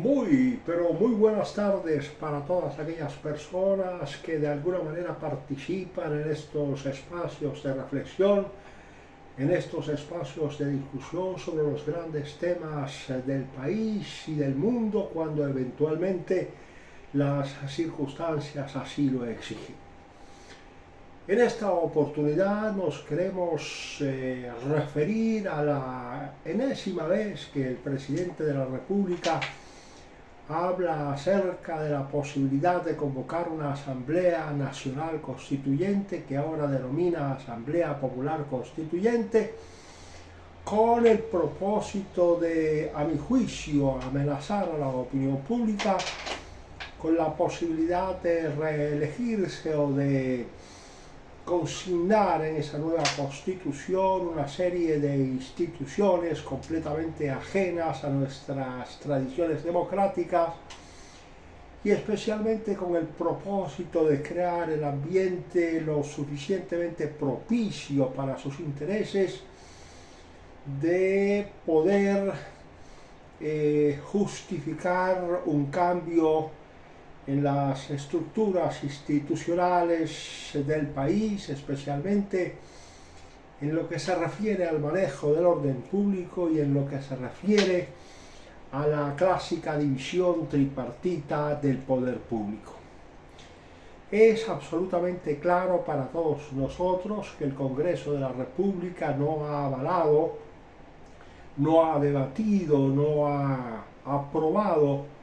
Pero muy buenas tardes para todas aquellas personas que de alguna manera participan en estos espacios de reflexión, en estos espacios de discusión sobre los grandes temas del país y del mundo cuando eventualmente las circunstancias así lo exigen. En esta oportunidad nos queremos referir a la enésima vez que el presidente de la República habla acerca de la posibilidad de convocar una Asamblea Nacional Constituyente, que ahora denomina Asamblea Popular Constituyente, con el propósito de, a mi juicio, amenazar a la opinión pública con la posibilidad de reelegirse o de consignar en esa nueva constitución una serie de instituciones completamente ajenas a nuestras tradiciones democráticas y especialmente con el propósito de crear el ambiente lo suficientemente propicio para sus intereses de poder justificar un cambio en las estructuras institucionales del país, especialmente en lo que se refiere al manejo del orden público y en lo que se refiere a la clásica división tripartita del poder público. Es absolutamente claro para todos nosotros que el Congreso de la República no ha avalado, no ha debatido, no ha aprobado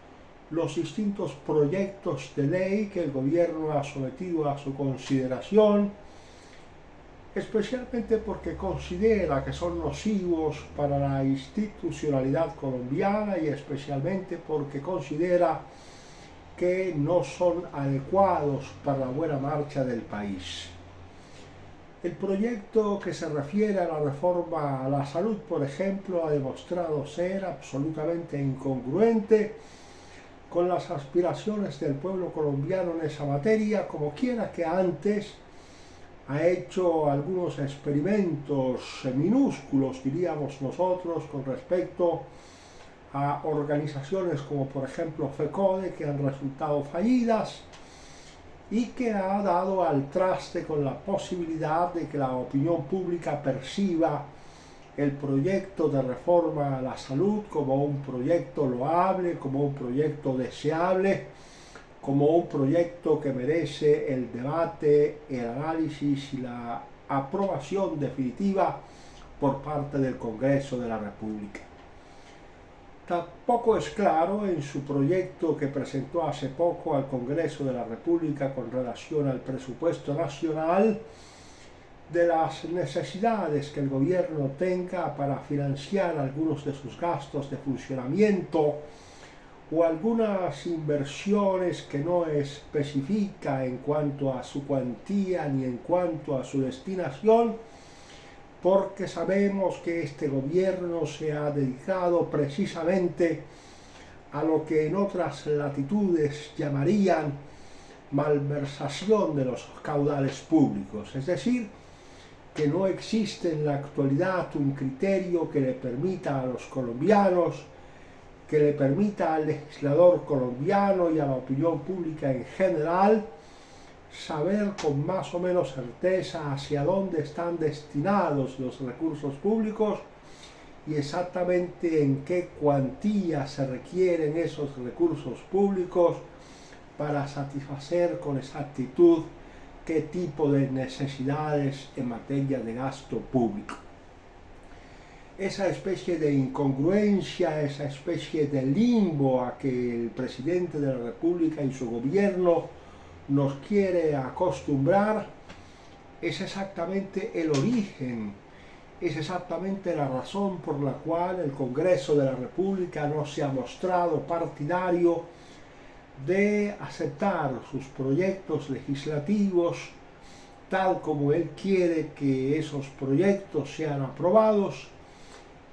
los distintos proyectos de ley que el gobierno ha sometido a su consideración, especialmente porque considera que son nocivos para la institucionalidad colombiana y especialmente porque considera que no son adecuados para la buena marcha del país. El proyecto que se refiere a la reforma a la salud, por ejemplo, ha demostrado ser absolutamente incongruente con las aspiraciones del pueblo colombiano en esa materia, como quiera que antes ha hecho algunos experimentos minúsculos, diríamos nosotros, con respecto a organizaciones como por ejemplo FECODE, que han resultado fallidas y que ha dado al traste con la posibilidad de que la opinión pública perciba el proyecto de reforma a la salud como un proyecto loable, como un proyecto deseable, como un proyecto que merece el debate, el análisis y la aprobación definitiva por parte del Congreso de la República. Tampoco es claro en su proyecto que presentó hace poco al Congreso de la República con relación al presupuesto nacional de las necesidades que el gobierno tenga para financiar algunos de sus gastos de funcionamiento o algunas inversiones que no especifica en cuanto a su cuantía ni en cuanto a su destinación, porque sabemos que este gobierno se ha dedicado precisamente a lo que en otras latitudes llamarían malversación de los caudales públicos, es decir, que no existe en la actualidad un criterio que le permita a los colombianos, que le permita al legislador colombiano y a la opinión pública en general saber con más o menos certeza hacia dónde están destinados los recursos públicos y exactamente en qué cuantía se requieren esos recursos públicos para satisfacer con exactitud qué tipo de necesidades en materia de gasto público. Esa especie de incongruencia, esa especie de limbo a que el presidente de la República y su gobierno nos quiere acostumbrar es exactamente el origen, es exactamente la razón por la cual el Congreso de la República no se ha mostrado partidario de aceptar sus proyectos legislativos tal como él quiere que esos proyectos sean aprobados,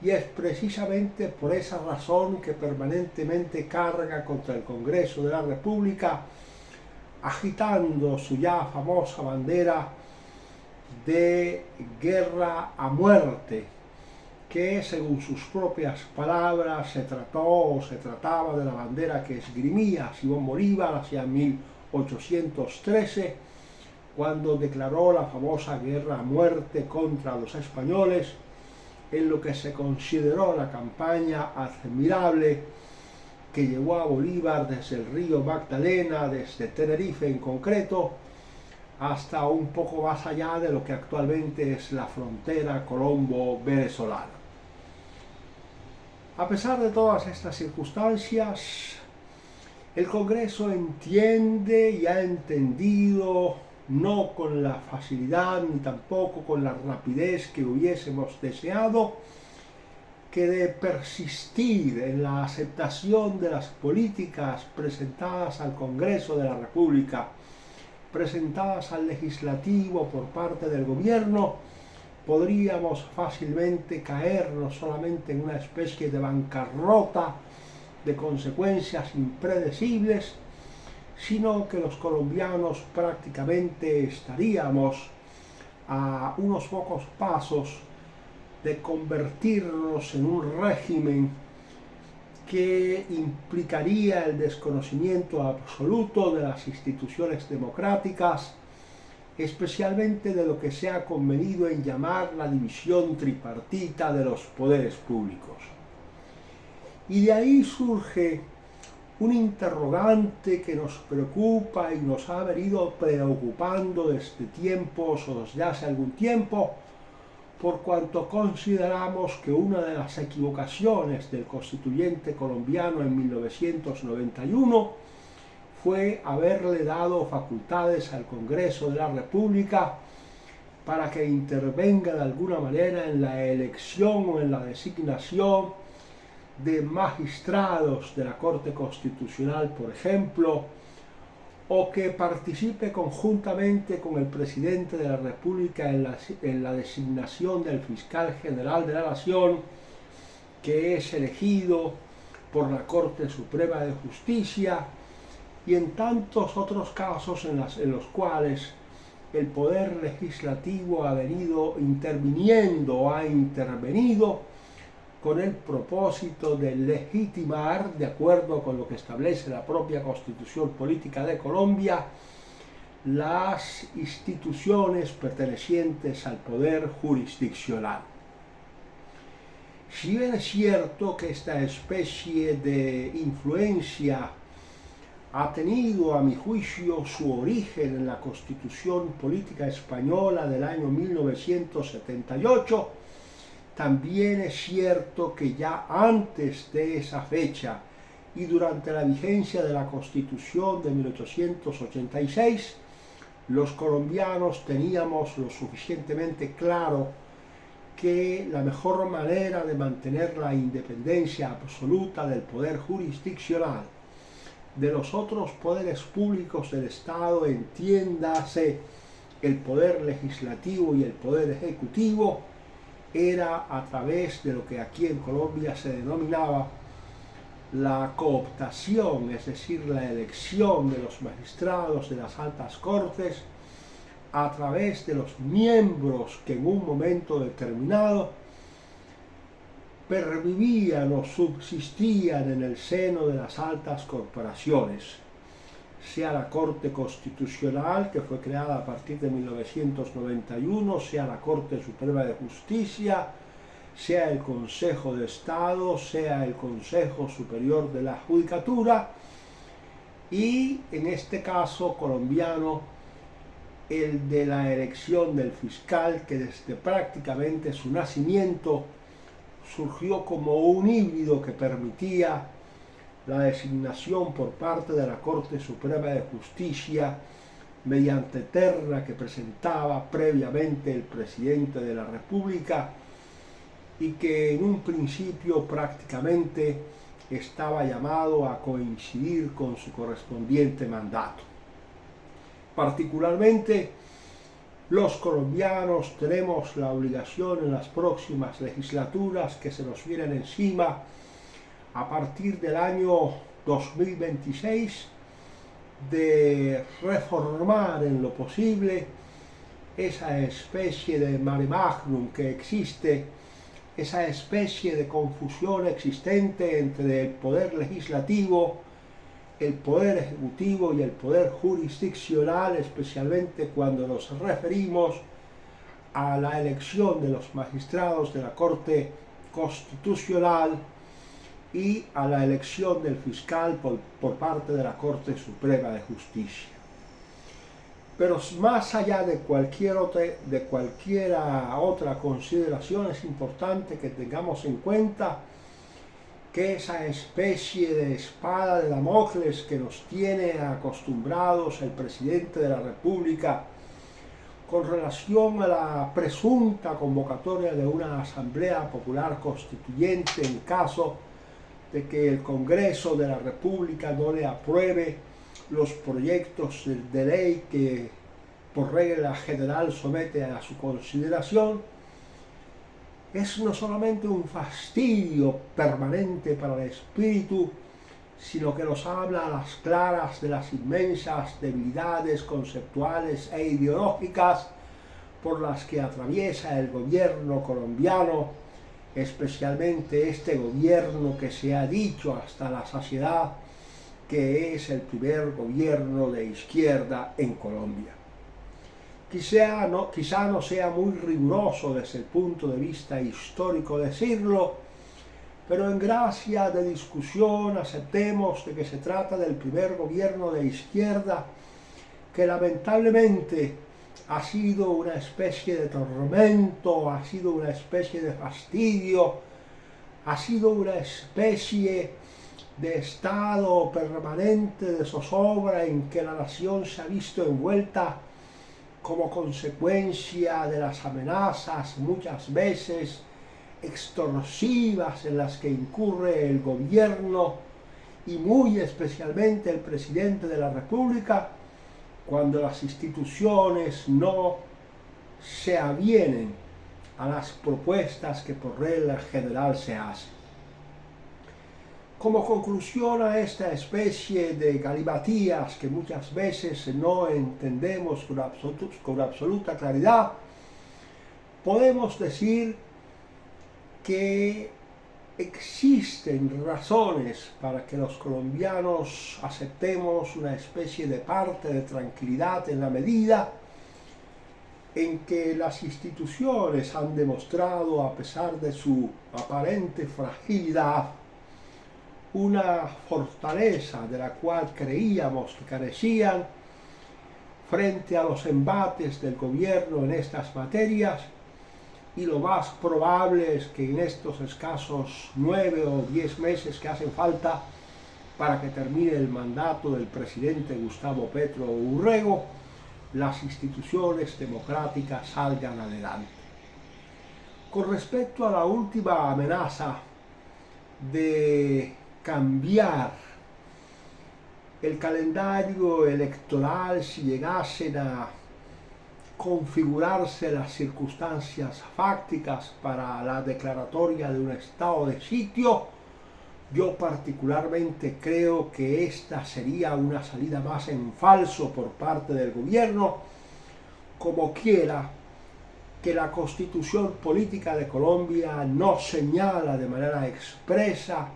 y es precisamente por esa razón que permanentemente carga contra el Congreso de la República, agitando su ya famosa bandera de guerra a muerte, que según sus propias palabras se trataba de la bandera que esgrimía Simón Bolívar hacia 1813, cuando declaró la famosa guerra a muerte contra los españoles, en lo que se consideró la campaña admirable que llevó a Bolívar desde el río Magdalena, desde Tenerife en concreto, hasta un poco más allá de lo que actualmente es la frontera colombo-venezolana. A pesar de todas estas circunstancias, el Congreso entiende y ha entendido, no con la facilidad ni tampoco con la rapidez que hubiésemos deseado, que de persistir en la aceptación de las políticas presentadas al Congreso de la República, presentadas al Legislativo por parte del Gobierno, podríamos fácilmente caer no solamente en una especie de bancarrota de consecuencias impredecibles, sino que los colombianos prácticamente estaríamos a unos pocos pasos de convertirnos en un régimen que implicaría el desconocimiento absoluto de las instituciones democráticas, especialmente de lo que se ha convenido en llamar la división tripartita de los poderes públicos. Y de ahí surge un interrogante que nos preocupa y nos ha venido preocupando desde tiempos o desde hace algún tiempo, por cuanto consideramos que una de las equivocaciones del constituyente colombiano en 1991 fue haberle dado facultades al Congreso de la República para que intervenga de alguna manera en la elección o en la designación de magistrados de la Corte Constitucional, por ejemplo, o que participe conjuntamente con el presidente de la República en la designación del fiscal general de la Nación, que es elegido por la Corte Suprema de Justicia, y en tantos otros casos en los cuales el Poder Legislativo ha venido interviniendo, ha intervenido con el propósito de legitimar, de acuerdo con lo que establece la propia Constitución Política de Colombia, las instituciones pertenecientes al poder jurisdiccional. Si bien es cierto que esta especie de influencia ha tenido, a mi juicio, su origen en la Constitución Política Española del año 1978, también es cierto que ya antes de esa fecha y durante la vigencia de la Constitución de 1886, los colombianos teníamos lo suficientemente claro que la mejor manera de mantener la independencia absoluta del poder jurisdiccional de los otros poderes públicos del Estado, entiéndase el poder legislativo y el poder ejecutivo, era a través de lo que aquí en Colombia se denominaba la cooptación, es decir, la elección de los magistrados de las altas cortes a través de los miembros que en un momento determinado pervivían o subsistían en el seno de las altas corporaciones, sea la Corte Constitucional, que fue creada a partir de 1991, sea la Corte Suprema de Justicia, sea el Consejo de Estado, sea el Consejo Superior de la Judicatura, y en este caso colombiano, el de la elección del fiscal, que desde prácticamente su nacimiento surgió como un híbrido que permitía la designación por parte de la Corte Suprema de Justicia mediante terna que presentaba previamente el presidente de la República y que en un principio prácticamente estaba llamado a coincidir con su correspondiente mandato. Particularmente, los colombianos tenemos la obligación en las próximas legislaturas que se nos vienen encima a partir del año 2026 de reformar en lo posible esa especie de mare magnum que existe esa especie de confusión existente entre el poder legislativo, el poder ejecutivo y el poder jurisdiccional, especialmente cuando nos referimos a la elección de los magistrados de la Corte Constitucional y a la elección del fiscal por parte de la Corte Suprema de Justicia. Pero más allá de cualquier otra consideración, es importante que tengamos en cuenta que esa especie de espada de Damocles que nos tiene acostumbrados el presidente de la República con relación a la presunta convocatoria de una Asamblea Popular Constituyente en caso de que el Congreso de la República no le apruebe los proyectos de ley que por regla general somete a su consideración, es no solamente un fastidio permanente para el espíritu, sino que nos habla a las claras de las inmensas debilidades conceptuales e ideológicas por las que atraviesa el gobierno colombiano, especialmente este gobierno que se ha dicho hasta la saciedad que es el primer gobierno de izquierda en Colombia. Quizá no sea muy riguroso desde el punto de vista histórico decirlo, pero en gracia de discusión aceptemos de que se trata del primer gobierno de izquierda que lamentablemente ha sido una especie de tormento, ha sido una especie de fastidio, ha sido una especie de estado permanente de zozobra en que la nación se ha visto envuelta como consecuencia de las amenazas muchas veces extorsivas en las que incurre el gobierno y muy especialmente el presidente de la República cuando las instituciones no se avienen a las propuestas que por regla general se hacen. Como conclusión a esta especie de galimatías que muchas veces no entendemos con absoluta claridad, podemos decir que existen razones para que los colombianos aceptemos una especie de parte de tranquilidad en la medida en que las instituciones han demostrado, a pesar de su aparente fragilidad, una fortaleza de la cual creíamos que carecían frente a los embates del gobierno en estas materias, y lo más probable es que en estos escasos 9 o 10 meses que hacen falta para que termine el mandato del presidente Gustavo Petro Urrego, las instituciones democráticas salgan adelante. Con respecto a la última amenaza de cambiar el calendario electoral si llegasen a configurarse las circunstancias fácticas para la declaratoria de un estado de sitio, yo particularmente creo que esta sería una salida más en falso por parte del gobierno, como quiera que la Constitución Política de Colombia no señala de manera expresa,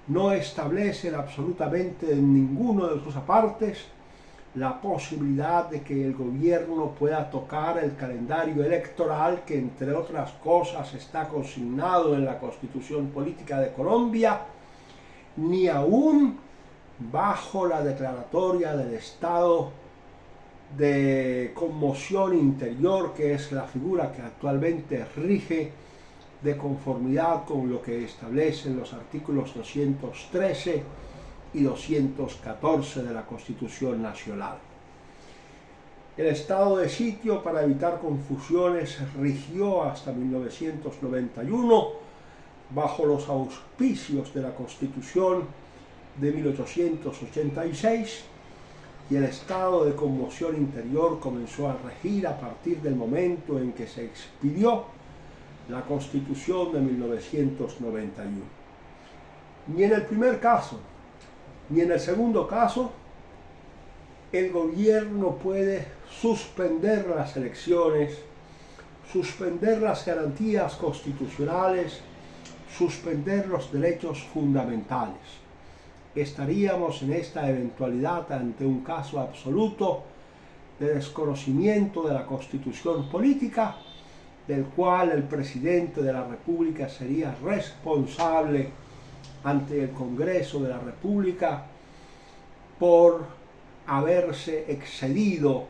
no establece absolutamente en ninguno de sus apartes la posibilidad de que el gobierno pueda tocar el calendario electoral que, entre otras cosas, está consignado en la Constitución Política de Colombia, ni aún bajo la declaratoria del estado de conmoción interior, que es la figura que actualmente rige de conformidad con lo que establecen los artículos 213 y 214 de la Constitución Nacional. El estado de sitio, para evitar confusiones, rigió hasta 1991 bajo los auspicios de la Constitución de 1886, y el estado de conmoción interior comenzó a regir a partir del momento en que se expidió la Constitución de 1991. Ni en el primer caso, ni en el segundo caso, el gobierno puede suspender las elecciones suspender las garantías constitucionales, suspender los derechos fundamentales. Estaríamos en esta eventualidad ante un caso absoluto de desconocimiento de la Constitución política, del cual el presidente de la República sería responsable ante el Congreso de la República por haberse excedido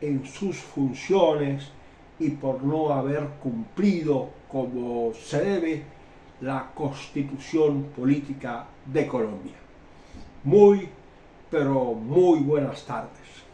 en sus funciones y por no haber cumplido como se debe la Constitución política de Colombia. Muy, pero muy buenas tardes.